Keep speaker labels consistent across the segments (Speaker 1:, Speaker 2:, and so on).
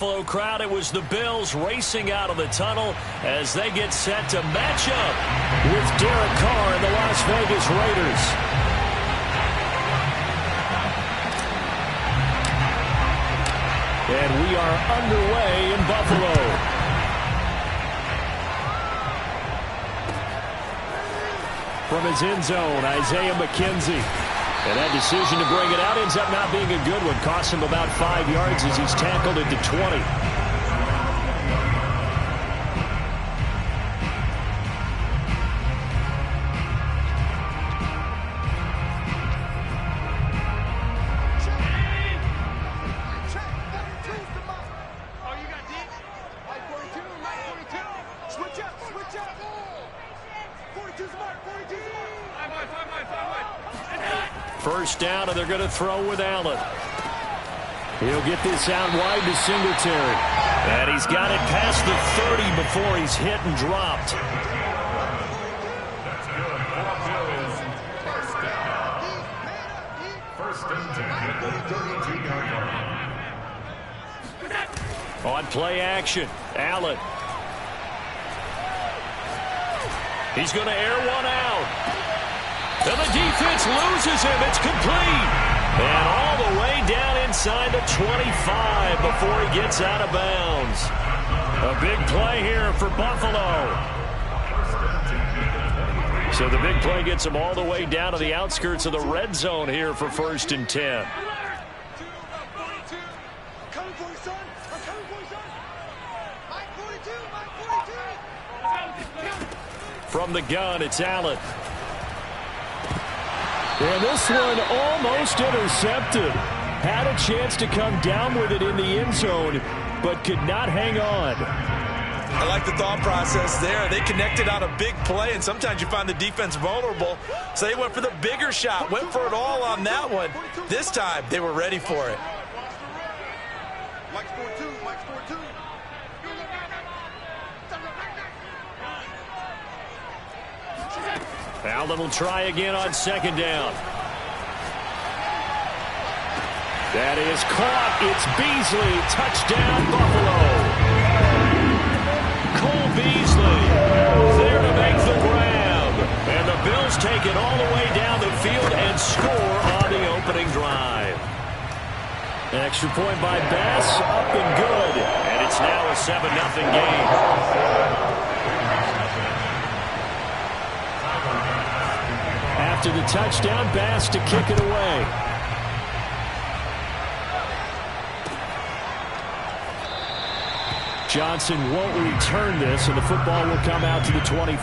Speaker 1: Buffalo crowd, it was the Bills racing out of the tunnel as they get set to match up with Derek Carr and the Las Vegas Raiders. And we are underway in Buffalo. From his end zone, Isaiah McKenzie. And that decision to bring it out ends up not being a good one. Cost him about 5 yards as he's tackled at the 20. First down, and they're going to throw with Allen. He'll get this out wide to Singletary. And he's got it past the 30 before he's hit and dropped. On play action, Allen. He's going to air one out. And the defense loses him. It's complete. And all the way down inside the 25 before he gets out of bounds. A big play here for Buffalo. So the big play gets him all the way down to the outskirts of the red zone here for 1st and 10. From the gun, it's Allen. And this one almost intercepted. Had a chance to come down with it in the end zone, but could not hang on.
Speaker 2: I like the thought process there. They connected on a big play, and sometimes you find the defense vulnerable. So they went for the bigger shot, went for it all on that one. This time, they were ready for it.
Speaker 1: Allen will try again on 2nd down. That is caught. It's Beasley. Touchdown, Buffalo. Cole Beasley there to make the grab. And the Bills take it all the way down the field and score on the opening drive. An extra point by Bass, up and good. And it's now a 7-0 game. After the touchdown, Bass to kick it away. Johnson won't return this, and the football will come out to the 25.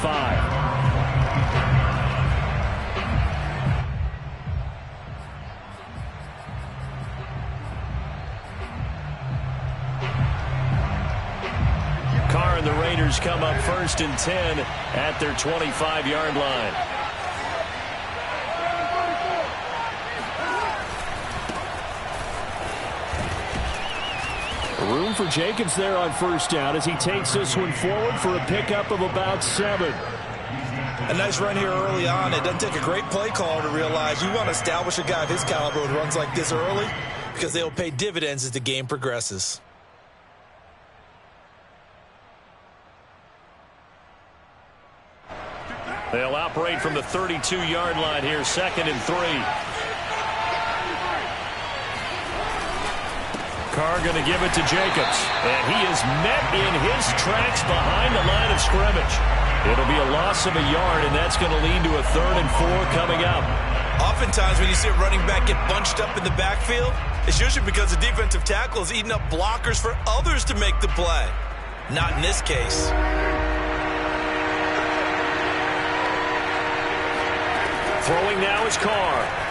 Speaker 1: Carr and the Raiders come up 1st and 10 at their 25-yard line. Room for Jacobs there on 1st down as he takes this one forward for a pickup of about 7.
Speaker 2: A nice run here early on. It doesn't take a great play caller to realize you want to establish a guy of his caliber with runs like this early because they'll pay dividends as the game progresses.
Speaker 1: They'll operate from the 32-yard line here, 2nd and 3. Carr going to give it to Jacobs. And he is met in his tracks behind the line of scrimmage. It'll be a loss of a yard, and that's going to lead to a 3rd and 4 coming up.
Speaker 2: Oftentimes when you see a running back get bunched up in the backfield, it's usually because the defensive tackle is eating up blockers for others to make the play. Not in this case.
Speaker 1: Throwing now is Carr.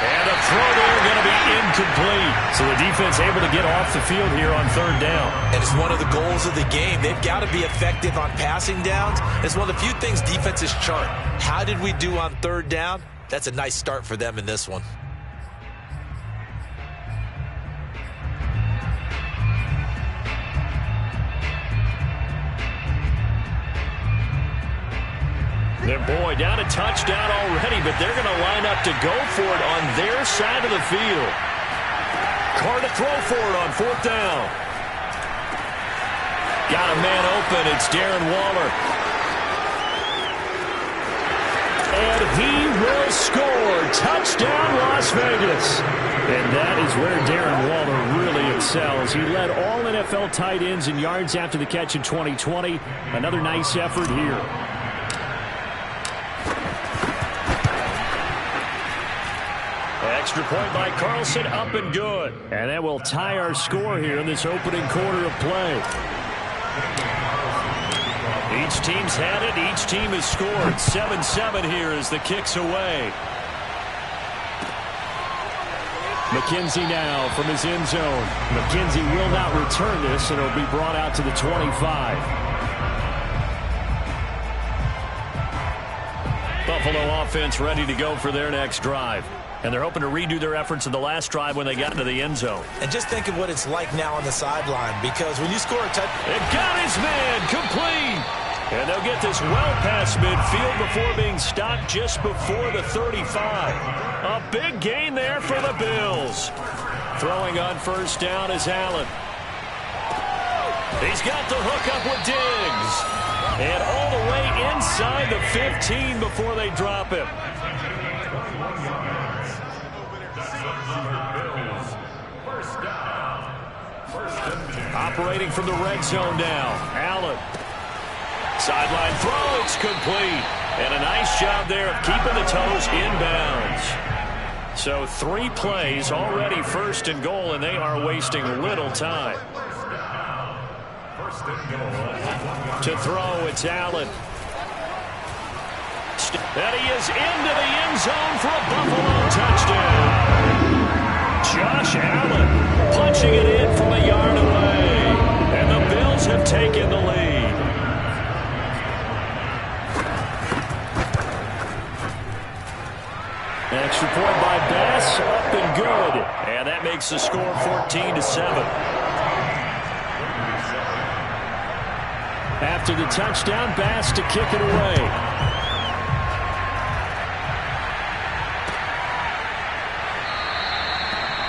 Speaker 1: And a throw there going to be incomplete. So the defense able to get off the field here on 3rd down.
Speaker 2: And it's one of the goals of the game. They've got to be effective on passing downs. It's one of the few things defenses chart. How did we do on 3rd down? That's a nice start for them in this one.
Speaker 1: Their boy down a touchdown already, but they're going to line up to go for it on their side of the field. Carr to throw for it on 4th down. Got a man open. It's Darren Waller. And he will score. Touchdown, Las Vegas. And that is where Darren Waller really excels. He led all NFL tight ends in yards after the catch in 2020. Another nice effort here. Extra point by Carlson, up and good. And that will tie our score here in this opening quarter of play. Each team's had it. Each team has scored. 7-7 here as the kick's away. McKenzie now from his end zone. McKenzie will not return this, and it'll be brought out to the 25. Buffalo offense ready to go for their next drive. And they're hoping to redo their efforts in the last drive when they got into the end zone.
Speaker 2: And just think of what it's like now on the sideline, because when you score a touchdown...
Speaker 1: It got his man complete. And they'll get this well past midfield before being stopped just before the 35. A big gain there for the Bills. Throwing on 1st down is Allen. He's got the hook up with Diggs. And all the way inside the 15 before they drop him. Operating from the red zone now. Allen. Sideline throw. It's complete. And a nice job there of keeping the toes inbounds. So 3 plays already 1st and goal, and they are wasting little time. To throw, it's Allen. And he is into the end zone for a Buffalo touchdown. Josh Allen punching it in from a yard away. And the Bills have taken the lead. Extra point by Bass, up and good. And that makes the score 14-7. After the touchdown, Bass to kick it away.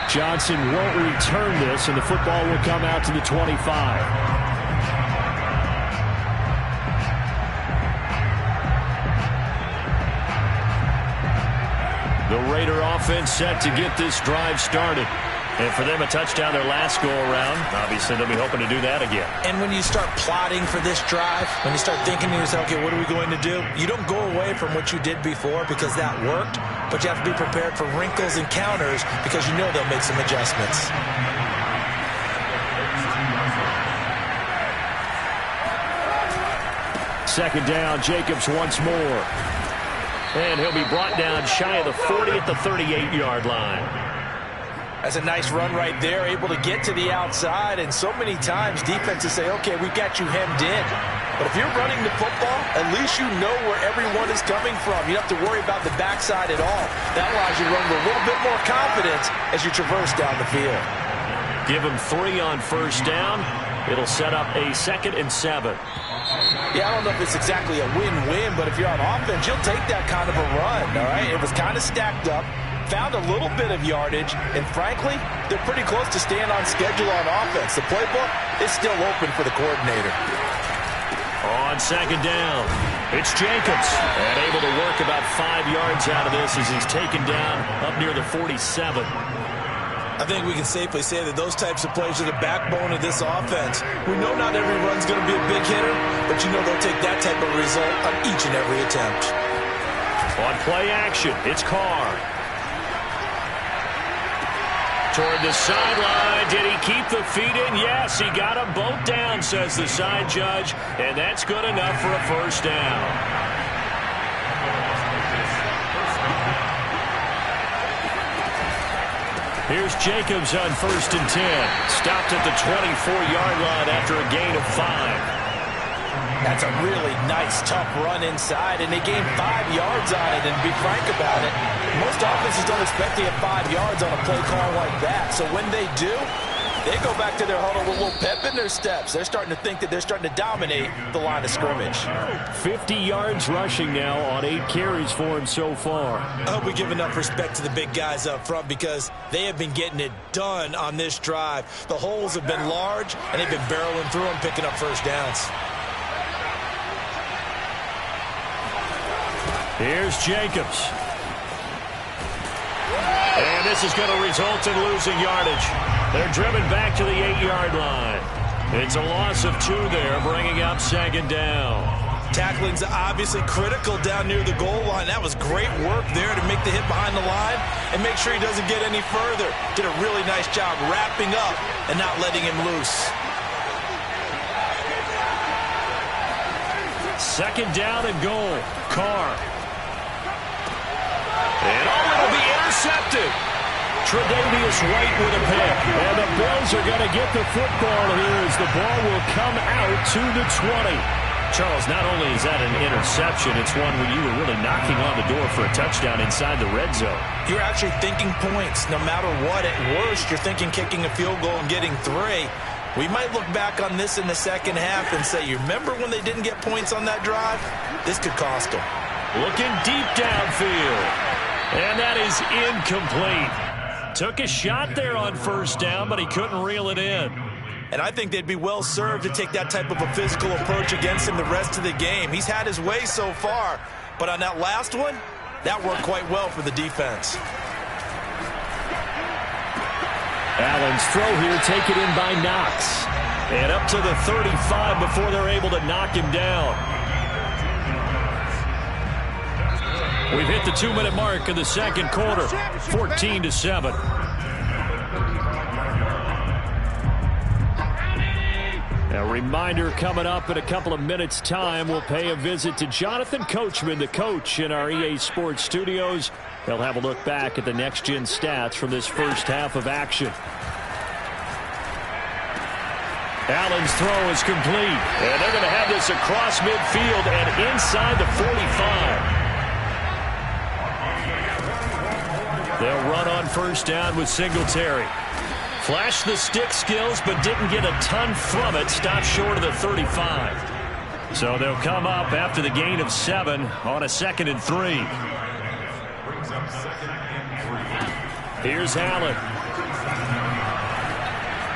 Speaker 1: Johnson won't return this, and the football will come out to the 25. The Raider offense set to get this drive started. And for them, a touchdown their last go-around. Obviously, they'll be hoping to do that again.
Speaker 2: And when you start plotting for this drive, when you start thinking to yourself, okay, what are we going to do? You don't go away from what you did before because that worked, but you have to be prepared for wrinkles and counters because you know they'll make some adjustments.
Speaker 1: Second down, Jacobs once more. And he'll be brought down shy of the 40 at the 38-yard line.
Speaker 2: That's a nice run right there, able to get to the outside. And so many times defenses say, okay, we've got you hemmed in. But if you're running the football, at least you know where everyone is coming from. You don't have to worry about the backside at all. That allows you to run with a little bit more confidence as you traverse down the field.
Speaker 1: Give him 3 on 1st down. It'll set up a 2nd and 7.
Speaker 2: Yeah, I don't know if it's exactly a win-win, but if you're on offense, you'll take that kind of a run, all right? It was kind of stacked up, found a little bit of yardage, and frankly, they're pretty close to staying on schedule on offense. The playbook is still open for the coordinator.
Speaker 1: On 2nd down, it's Jacobs, and able to work about 5 yards out of this as he's taken down up near the 47.
Speaker 2: I think we can safely say that those types of plays are the backbone of this offense. We know not every run's going to be a big hitter, but you know they'll take that type of result on each and every attempt.
Speaker 1: On play action, it's Carr. Toward the sideline, did he keep the feet in? Yes, he got them both down, says the side judge, and that's good enough for a 1st down. Here's Jacobs on 1st and 10. Stopped at the 24-yard line after a gain of 5.
Speaker 2: That's a really nice, tough run inside, and they gained 5 yards on it. And to be frank about it, most offenses don't expect to get 5 yards on a play call like that. So when they do, They go back to their huddle with a little pep in their steps. They're starting to think that they're starting to dominate the line of scrimmage.
Speaker 1: 50 yards rushing now on 8 carries for him so far.
Speaker 2: I hope we give enough respect to the big guys up front because they have been getting it done on this drive. The holes have been large, and they've been barreling through them, picking up first downs.
Speaker 1: Here's Jacobs. And this is going to result in losing yardage. They're driven back to the 8-yard line. It's a loss of 2 there, bringing up 2nd down.
Speaker 2: Tackling's obviously critical down near the goal line. That was great work there to make the hit behind the line and make sure he doesn't get any further. Did a really nice job wrapping up and not letting him loose.
Speaker 1: 2nd down and goal. Carr. And it'll be intercepted. Tre'Davious White with a pick. And the Bills are going to get the football here as the ball will come out to the 20. Charles, not only is that an interception, it's one where you were really knocking on the door for a touchdown inside the red zone.
Speaker 2: You're actually thinking points. No matter what, at worst, you're thinking kicking a field goal and getting 3. We might look back on this in the second half and say, you remember when they didn't get points on that drive? This could cost them.
Speaker 1: Looking deep downfield. And that is incomplete. Took a shot there on 1st down, but he couldn't reel it in.
Speaker 2: And I think they'd be well served to take that type of a physical approach against him the rest of the game. He's had his way so far, but on that last one, that worked quite well for the defense.
Speaker 1: Allen's throw here taken in by Knox. And up to the 35 before they're able to knock him down. We've hit the 2-minute mark of the 2nd quarter, 14-7. A reminder coming up in a couple of minutes' time. We'll pay a visit to Jonathan Coachman, the coach in our EA Sports studios. They'll have a look back at the next-gen stats from this first half of action. Allen's throw is complete. And they're going to have this across midfield and inside the 45. They'll run on 1st down with Singletary. Flashed the stick skills, but didn't get a ton from it. Stopped short of the 35. So they'll come up after the gain of 7 on a 2nd and 3. Here's Allen.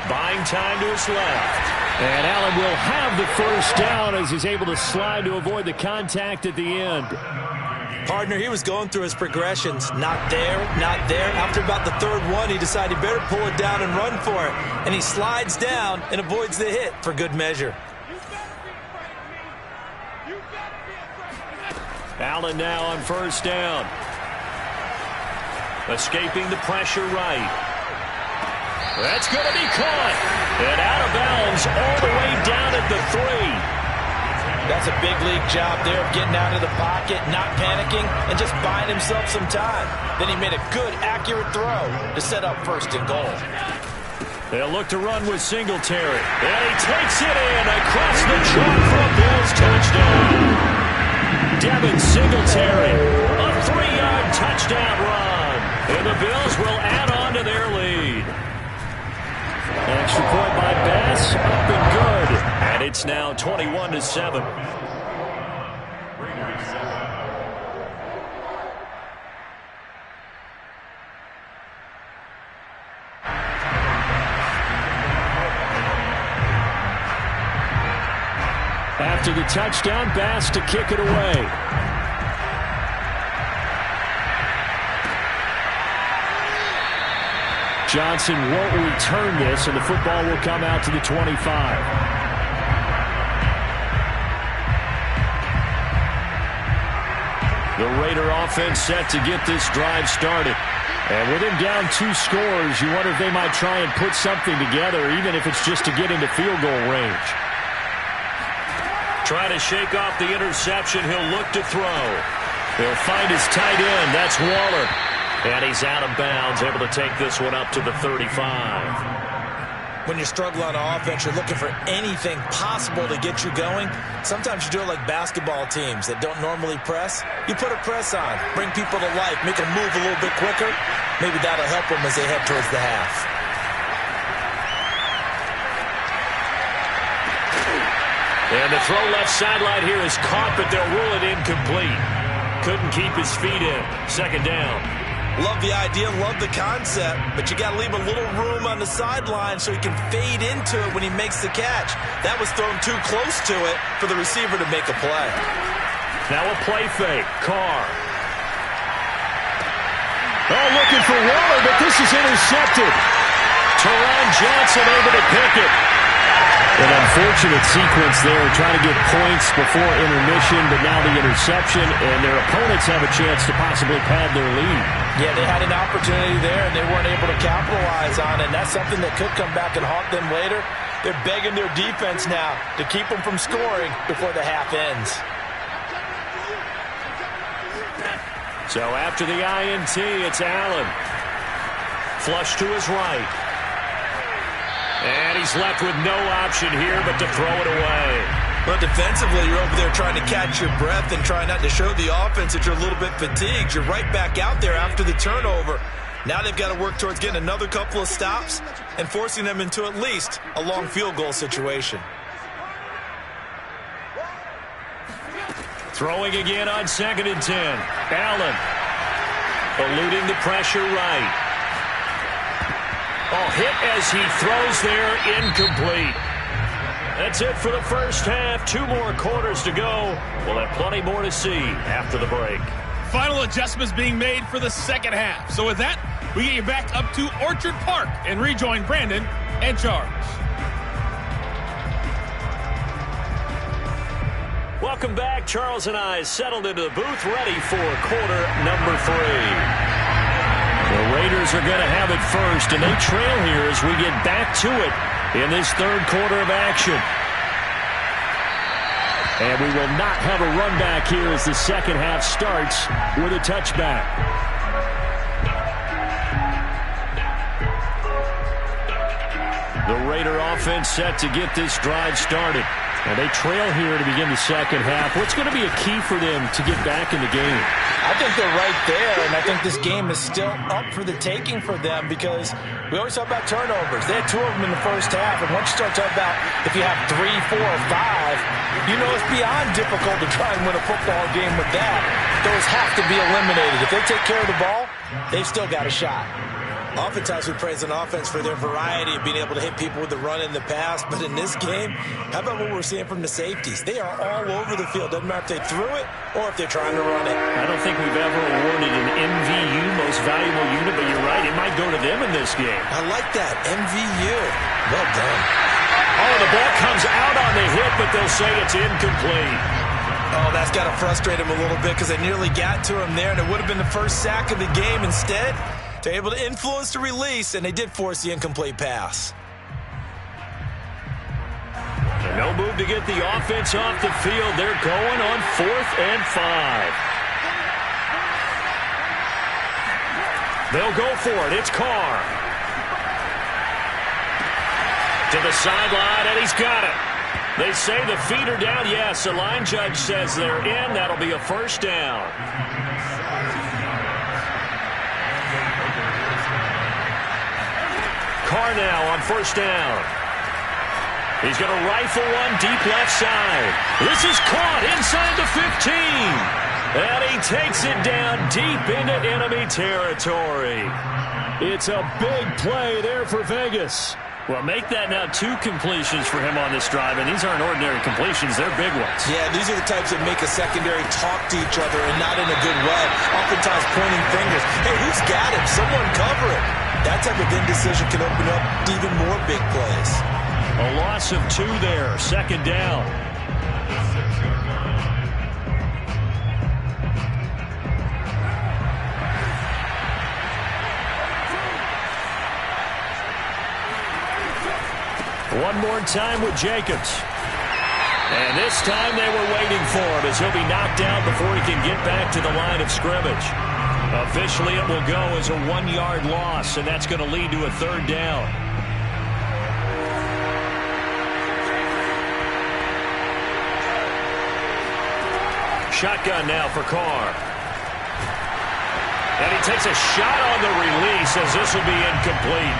Speaker 1: Buying time to his left. And Allen will have the 1st down as he's able to slide to avoid the contact at the end.
Speaker 2: Partner, he was going through his progressions. Not there, not there. After about the 3rd one, he decided he better pull it down and run for it. And he slides down and avoids the hit for good measure.
Speaker 1: Allen now on 1st down. Escaping the pressure right. That's going to be caught. And out of bounds all the way down at the 3.
Speaker 2: That's a big league job there of getting out of the pocket, not panicking, and just buying himself some time. Then he made a good, accurate throw to set up 1st and goal.
Speaker 1: They'll look to run with Singletary. And he takes it in across the chalk for a Bills touchdown. Devin Singletary, a 3-yard touchdown run. And the Bills will add on to their lead. Extra point by Bass, up and good. And it's now 21-7. After the touchdown, Bass to kick it away. Johnson won't return this, and the football will come out to the 25. The Raider offense set to get this drive started. And with him down 2 scores, you wonder if they might try and put something together, even if it's just to get into field goal range. Try to shake off the interception. He'll look to throw. He'll find his tight end. That's Waller. And he's out of bounds, able to take this one up to the 35.
Speaker 2: When you struggle on offense, you're looking for anything possible to get you going. Sometimes you do it like basketball teams that don't normally press. You put a press on, bring people to life, make them move a little bit quicker. Maybe that'll help them as they head towards the half.
Speaker 1: And the throw left sideline here is caught, but they'll rule it incomplete. Couldn't keep his feet in. Second down.
Speaker 2: Love the idea, love the concept, but you got to leave a little room on the sideline so he can fade into it when he makes the catch. That was thrown too close to it for the receiver to make a play.
Speaker 1: Now a play fake. Carr. Oh, looking for Waller, but this is intercepted. Teron Johnson able to pick it. An unfortunate sequence there, trying to get points before intermission, but now the interception, and their opponents have a chance to possibly pad their lead.
Speaker 2: Yeah, they had an opportunity there, and they weren't able to capitalize on it, and that's something that could come back and haunt them later. They're begging their defense now to keep them from scoring before the half ends.
Speaker 1: So after the INT, it's Allen. Flush to his right. And he's left with no option here but to throw it away.
Speaker 2: Well, defensively, you're over there trying to catch your breath and trying not to show the offense that you're a little bit fatigued. You're right back out there after the turnover. Now they've got to work towards getting another couple of stops and forcing them into at least a long field goal situation.
Speaker 1: Throwing again on 2nd and 10. Allen eluding the pressure right. Oh, hit as he throws there, incomplete. That's it for the first half. 2 more quarters to go. We'll have plenty more to see after the break.
Speaker 3: Final adjustments being made for the second half. So with that, we get you back up to Orchard Park and rejoin Brandon and Charles.
Speaker 1: Welcome back. Charles and I settled into the booth, ready for quarter number 3. The Raiders are going to have it first, and they trail here as we get back to it in this third quarter of action. And we will not have a run back here as the second half starts with a touchback. The Raider offense set to get this drive started. And they trail here to begin the second half. What's going to be a key for them to get back in the game?
Speaker 2: I think they're right there, and I think this game is still up for the taking for them because we always talk about turnovers. They had 2 of them in the first half, and once you start talking about if you have 3, 4, or 5, you know it's beyond difficult to try and win a football game with that. Those have to be eliminated. If they take care of the ball, they've still got a shot. Oftentimes we praise an offense for their variety of being able to hit people with the run in the pass, but in this game, how about what we're seeing from the safeties? They are all over the field. Doesn't matter if they threw it or if they're trying to run it.
Speaker 1: I don't think we've ever awarded an MVU, most valuable unit, but you're right, it might go to them in this game.
Speaker 2: I like that, MVU. Well done.
Speaker 1: Oh, the ball comes out on the hit, but they'll say it's incomplete.
Speaker 2: Oh, that's got to frustrate him a little bit because they nearly got to him there, and it would have been the first sack of the game. Instead, they're able to influence the release, and they did force the incomplete pass.
Speaker 1: And no move to get the offense off the field. They're going on 4th and 5. They'll go for it. It's Carr. To the sideline, and he's got it. They say the feet are down. Yes, the line judge says they're in. That'll be a first down. Carr now on first down. He's going to rifle one deep left side. This is caught inside the 15. And he takes it down deep into enemy territory. It's a big play there for Vegas. Well, make that now 2 completions for him on this drive, and these aren't ordinary completions. They're big ones.
Speaker 2: Yeah, these are the types that make a secondary talk to each other and not in a good way. Oftentimes pointing fingers. Hey, who's got him? Someone cover it. That type of indecision can open up even more big plays.
Speaker 1: A loss of 2 there. Second down. One more time with Jacobs. And this time they were waiting for him as he'll be knocked out before he can get back to the line of scrimmage. Officially, it will go as a 1-yard loss, and that's going to lead to a 3rd down. Shotgun now for Carr. And he takes a shot on the release as this will be incomplete.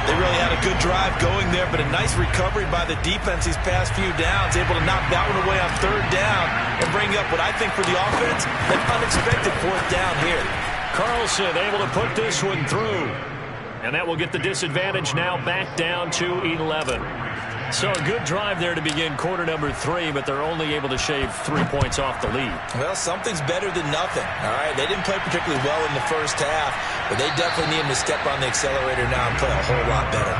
Speaker 2: They really had a good drive going there, but a nice recovery by the defense these past few downs, able to knock that one away on third down and bring up what I think for the offense, an unexpected fourth down here.
Speaker 1: Carlson able to put this one through. And that will get the disadvantage now back down to 11. So a good drive there to begin quarter number 3, but they're only able to shave 3 points off the lead.
Speaker 2: Well, something's better than nothing. All right, they didn't play particularly well in the first half, but they definitely need them to step on the accelerator now and play a whole lot better.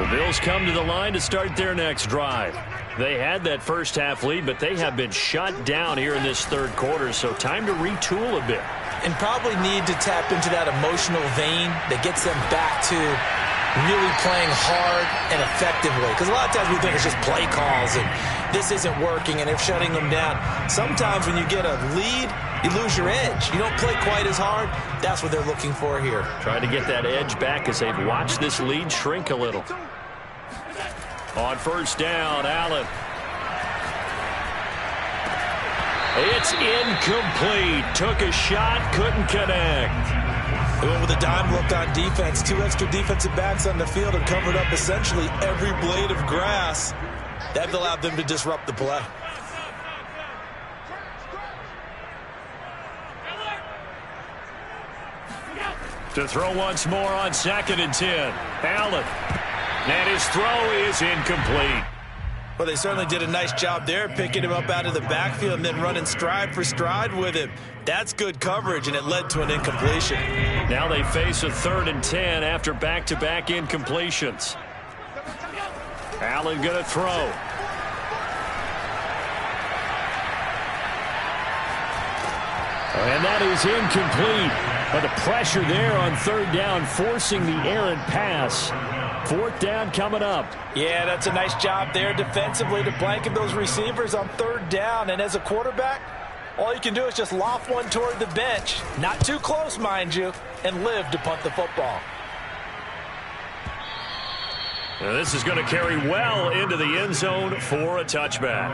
Speaker 1: The Bills come to the line to start their next drive. They had that first half lead, but they have been shut down here in this third quarter, so time to retool a bit.
Speaker 2: And probably need to tap into that emotional vein that gets them back to really playing hard and effectively. Because a lot of times we think it's just play calls and this isn't working and they're shutting them down. Sometimes when you get a lead, you lose your edge. You don't play quite as hard. That's what they're looking for here.
Speaker 1: Trying to get that edge back as they've watched this lead shrink a little. On first down, Allen. It's incomplete. Took a shot, couldn't connect.
Speaker 2: They went with a dime look on defense. 2 extra defensive backs on the field and covered up essentially every blade of grass. That allowed them to disrupt the play.
Speaker 1: To throw once more on 2nd and 10. Allen. And his throw is incomplete.
Speaker 2: Well, they certainly did a nice job there, picking him up out of the backfield and then running stride for stride with him. That's good coverage, and it led to an incompletion.
Speaker 1: Now they face a 3rd and 10 after back-to-back incompletions. Allen going to throw. And that is incomplete. But the pressure there on 3rd down, forcing the errant pass. 4th down coming up.
Speaker 2: Yeah, that's a nice job there defensively to blanket those receivers on 3rd down. And as a quarterback, all you can do is just loft one toward the bench. Not too close, mind you, and live to punt the football.
Speaker 1: Now this is going to carry well into the end zone for a touchback.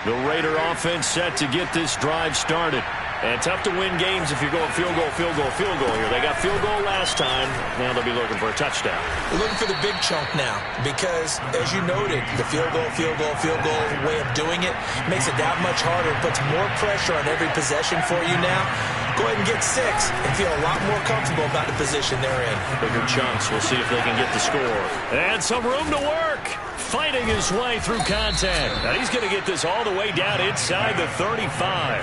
Speaker 1: The Raider offense set to get this drive started. And tough to win games if you're going field goal, field goal, field goal here. They got field goal last time. Now they'll be looking for a touchdown.
Speaker 2: We're looking for the big chunk now because, as you noted, the field goal way of doing it makes it that much harder. It puts more pressure on every possession for you now. Go ahead and get 6 and feel a lot more comfortable about the position they're in.
Speaker 1: Bigger chunks. We'll see if they can get the score. And some room to work. Fighting his way through contact. Now he's going to get this all the way down inside the 35.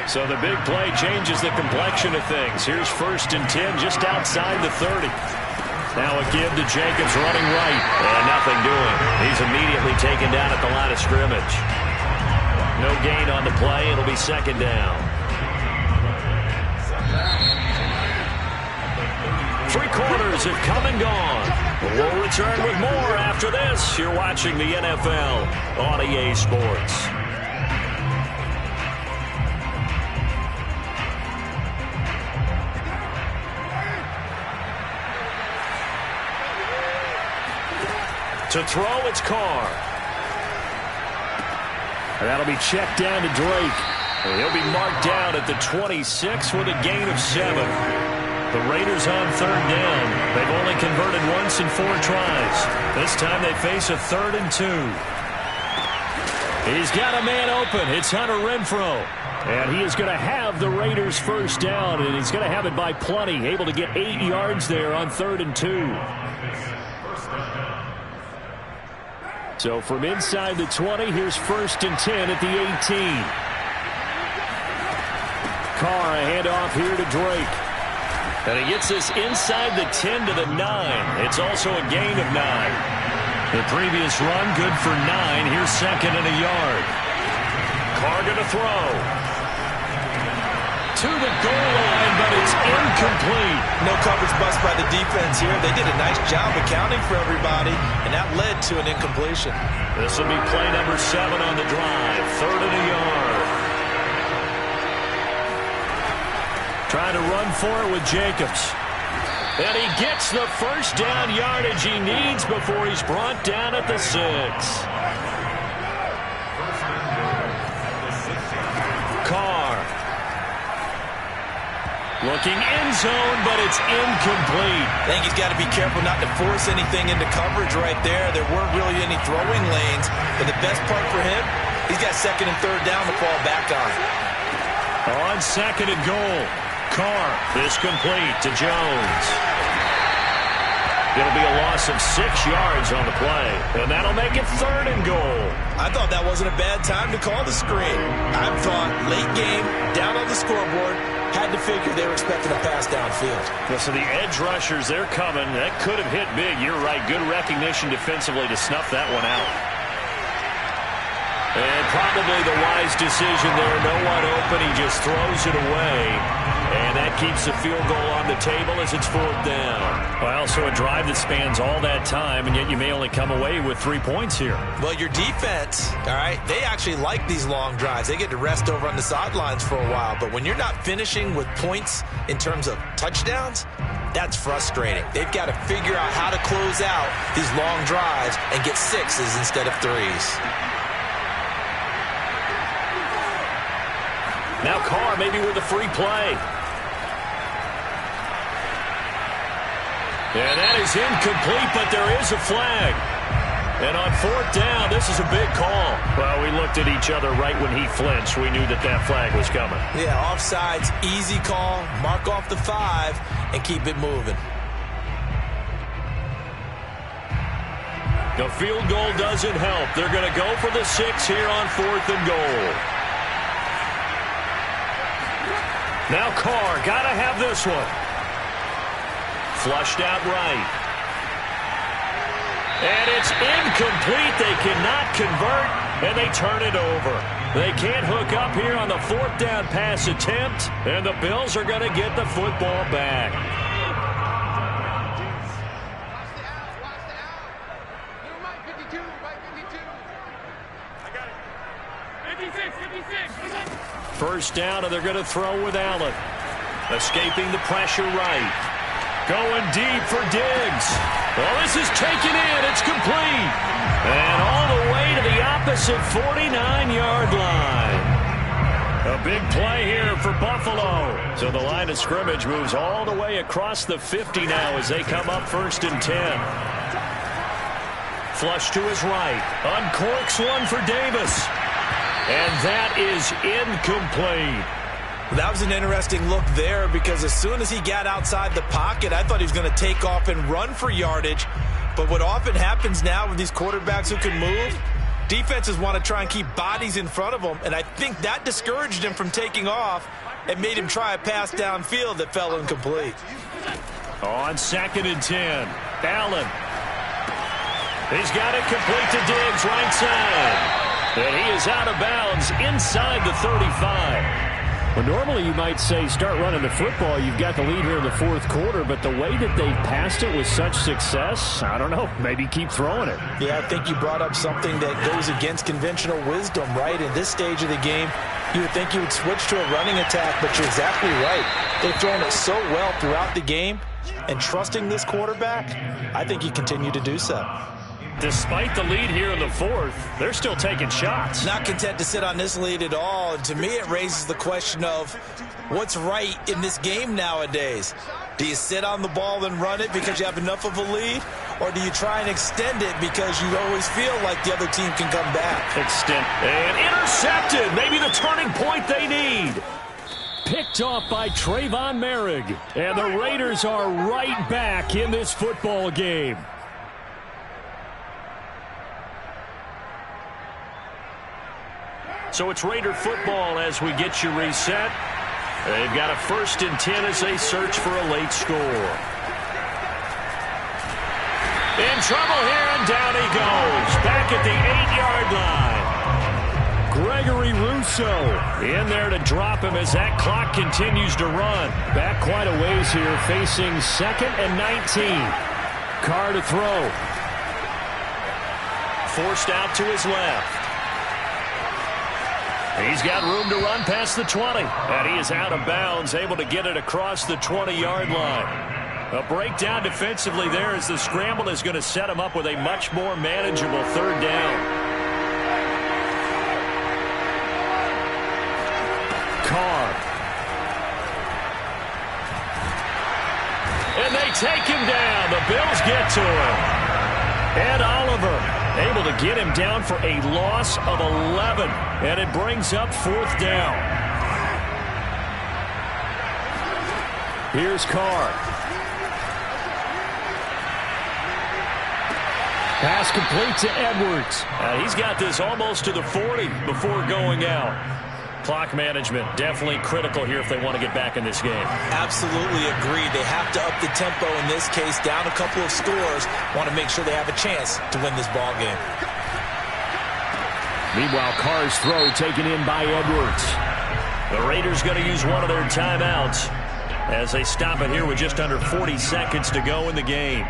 Speaker 1: So the big play changes the complexion of things. Here's 1st and 10 just outside the 30. Now a give to Jacobs running right. And nothing doing. He's immediately taken down at the line of scrimmage. No gain on the play. It'll be 2nd down. 3 quarters have come and gone. We'll return with more after this. You're watching the NFL on EA Sports. To throw, it's Carr. And that'll be checked down to Drake. And he'll be marked down at the 26 with a gain of 7. The Raiders on 3rd down. They've only converted once in 4 tries. This time they face a 3rd and 2. He's got a man open. It's Hunter Renfrow. And he is going to have the Raiders' 1st down, and he's going to have it by plenty. Able to get 8 yards there on 3rd and 2. So from inside the 20, here's 1st and 10 at the 18. Carr, a handoff here to Drake. And he gets this inside the 10 to the 9. It's also a gain of 9. The previous run, good for 9. Here's 2nd and a yard. Carr going to throw. To the goal line, but it's incomplete.
Speaker 2: No coverage bust by the defense here. They did a nice job accounting for everybody, and that led to an incompletion.
Speaker 1: This will be play number 7 on the drive. 3rd and a yard. Trying to run for it with Jacobs. And he gets the first down yardage he needs before he's brought down at the 6. Carr. Looking end zone, but it's incomplete.
Speaker 2: I think he's got to be careful not to force anything into coverage right there. There weren't really any throwing lanes. But the best part for him, he's got second and third down to fall back on.
Speaker 1: On second and goal, Carr is complete to Jones. It'll be a loss of 6 yards on the play, and that'll make it third and goal.
Speaker 2: I thought that wasn't a bad time to call the screen. I thought late game, down on the scoreboard, had to figure they were expecting a pass downfield.
Speaker 1: Well, so the edge rushers, they're coming. That could have hit big. You're right. Good recognition defensively to snuff that one out. And probably the wise decision there. No one open. He just throws it away. And that keeps the field goal on the table as it's fourth down. Well, so a drive that spans all that time, and yet you may only come away with 3 points here.
Speaker 2: Well, your defense, all right, they actually like these long drives. They get to rest over on the sidelines for a while. But when you're not finishing with points in terms of touchdowns, that's frustrating. They've got to figure out how to close out these long drives and get 6s instead of 3s.
Speaker 1: Now Carr maybe with a free play. And that is incomplete, but there is a flag. And on fourth down, this is a big call. Well, we looked at each other right when he flinched. We knew that that flag was coming.
Speaker 2: Yeah, offsides, easy call. Mark off the 5 and keep it moving.
Speaker 1: The field goal doesn't help. They're going to go for the 6 here on fourth and goal. Now Carr, got to have this one. Flushed out right. And it's incomplete. They cannot convert, and they turn it over. They can't hook up here on the fourth down pass attempt, and the Bills are going to get the football back. First down, and they're going to throw with Allen. Escaping the pressure right. Going deep for Diggs. Well, this is taken in. It's complete. And all the way to the opposite 49-yard line. A big play here for Buffalo. So the line of scrimmage moves all the way across the 50 now as they come up first and 10. Flush to his right. Uncorks one for Davis. And that is incomplete.
Speaker 2: That was an interesting look there because as soon as he got outside the pocket, I thought he was going to take off and run for yardage. But what often happens now with these quarterbacks who can move, defenses want to try and keep bodies in front of them, and I think that discouraged him from taking off and made him try a pass downfield that fell incomplete.
Speaker 1: On second and 10, Allen. He's got it complete to Diggs, right side. And he is out of bounds inside the 35.
Speaker 4: Well, normally you might say start running the football. You've got the lead here in the fourth quarter, but the way that they've passed it with such success, I don't know, maybe keep throwing it.
Speaker 2: Yeah, I think you brought up something that goes against conventional wisdom, right? In this stage of the game, you would think you would switch to a running attack, but you're exactly right. They've thrown it so well throughout the game, and trusting this quarterback, I think you continue to do so.
Speaker 1: Despite the lead here in the fourth, they're still taking shots.
Speaker 2: Not content to sit on this lead at all. And to me, it raises the question of what's right in this game nowadays. Do you sit on the ball and run it because you have enough of a lead? Or do you try and extend it because you always feel like the other team can come back?
Speaker 1: Extend. And intercepted. Maybe the turning point they need.
Speaker 4: Picked off by Trayvon Merrick. And the Raiders are right back in this football game.
Speaker 1: So it's Raider football as we get you reset. They've got a first and 10 as they search for a late score. In trouble here, and down he goes. Back at the 8-yard line. Gregory Rousseau in there to drop him as that clock continues to run.
Speaker 4: Back quite a ways here, facing second and 19. Carr to throw.
Speaker 1: Forced out to his left. He's got room to run past the 20. And he is out of bounds, able to get it across the 20-yard line. A breakdown defensively there as the scramble is going to set him up with a much more manageable third down. Carr. And they take him down. The Bills get to him. And Oliver able to get him down for a loss of 11. And it brings up fourth down. Here's Carr. Pass complete to Edwards. He's got this almost to the 40 before going out. Clock management definitely critical here if they want to get back in this game.
Speaker 2: Absolutely agree. They have to up the tempo in this case, down a couple of scores. Want to make sure they have a chance to win this ball game.
Speaker 1: Meanwhile, Carr's throw taken in by Edwards. The Raiders going to use one of their timeouts as they stop it here with just under 40 seconds to go in the game.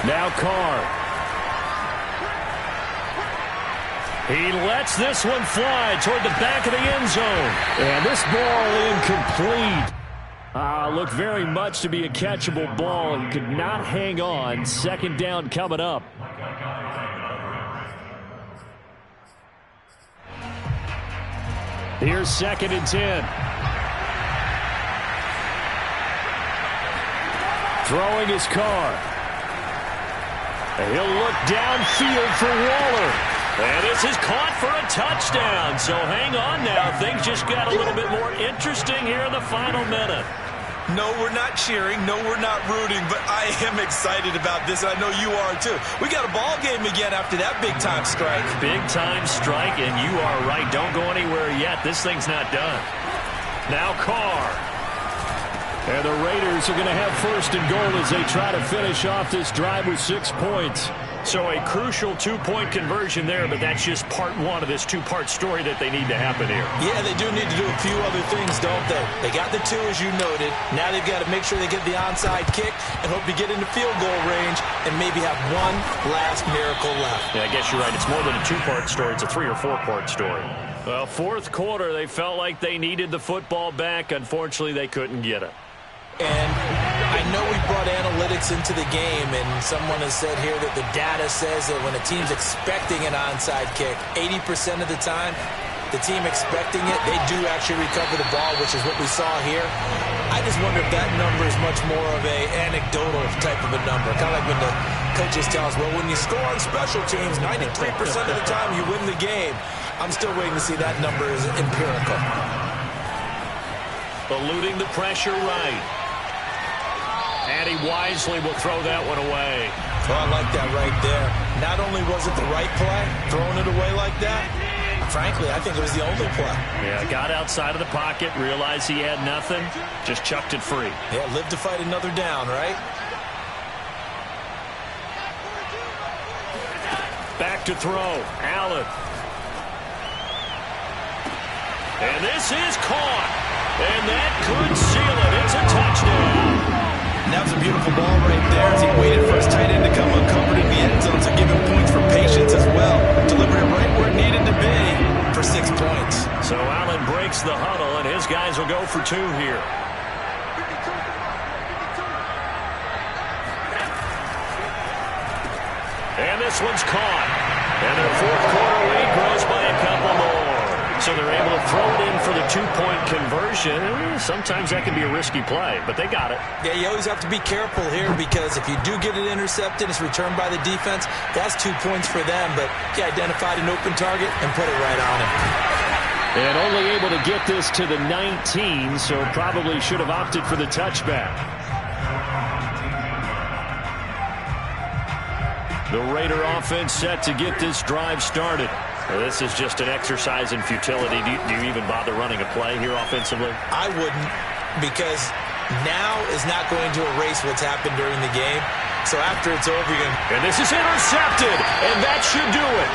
Speaker 1: Now Carr. He lets this one fly toward the back of the end zone. And this ball incomplete. Looked very much to be a catchable ball and could not hang on. Second down coming up. Here's 2nd and 10. Throwing his Carr. And he'll look downfield for Waller. And this is caught for a touchdown. So hang on now. Things just got a little bit more interesting here in the final minute.
Speaker 2: No, we're not cheering. No, we're not rooting. But I am excited about this. I know you are, too. We got a ball game again after that big-time strike.
Speaker 1: Big-time strike, and you are right. Don't go anywhere yet. This thing's not done. Now Carr. And the Raiders are going to have 1st and goal as they try to finish off this drive with 6 points. So a crucial 2-point conversion there, but that's just part one of this 2-part story that they need to happen here.
Speaker 2: Yeah, they do need to do a few other things, don't they? They got the 2, as you noted. Now they've got to make sure they get the onside kick and hope to get into field goal range and maybe have one last miracle left.
Speaker 1: Yeah, I guess you're right. It's more than a 2-part story. It's a 3- or 4-part story. Well, 4th quarter, they felt like they needed the football back. Unfortunately, they couldn't get it.
Speaker 2: And I know we brought analytics into the game, and someone has said here that the data says that when a team's expecting an onside kick, 80% of the time, the team expecting it, they do actually recover the ball, which is what we saw here. I just wonder if that number is much more of a anecdotal type of a number. Kind of like when the coaches tell us, well, when you score on special teams, 93% of the time you win the game. I'm still waiting to see that number is empirical.
Speaker 1: Eluding the pressure right. And he wisely will throw that one away.
Speaker 2: Oh, I like that right there. Not only was it the right play, throwing it away like that, frankly, I think it was the only play.
Speaker 1: Yeah, got outside of the pocket, realized he had nothing, just chucked it free.
Speaker 2: Yeah, live to fight another down, right?
Speaker 1: Back to throw. Allen. And this is caught. And that could seal it. It's a touchdown.
Speaker 2: That was a beautiful ball right there as he waited for his tight end to come uncovered in the end zone, so give him points for patience as well. Delivered it right where it needed to be for 6 points.
Speaker 1: So Allen breaks the huddle, and his guys will go for 2 here. And this one's caught. And their 4th quarter lead grows by a couple more. So they're able to throw it in for the 2-point conversion. Sometimes that can be a risky play, but they got it.
Speaker 2: Yeah, you always have to be careful here because if you do get it intercepted, it's returned by the defense. That's 2 points for them, but he identified an open target and put it right on him.
Speaker 1: And only able to get this to the 19, so probably should have opted for the touchback. The Raider offense set to get this drive started. Well, this is just an exercise in futility. Do you even bother running a play here offensively?
Speaker 2: I wouldn't, because now is not going to erase what's happened during the game. So after it's over, you're going to...
Speaker 1: And this is intercepted, and that should do it.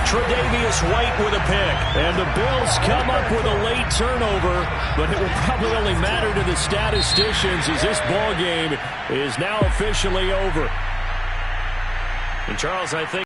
Speaker 1: Tre'Davious White with a pick. And the Bills come up with a late turnover, but it will probably only matter to the statisticians as this ball game is now officially over. And Charles, I think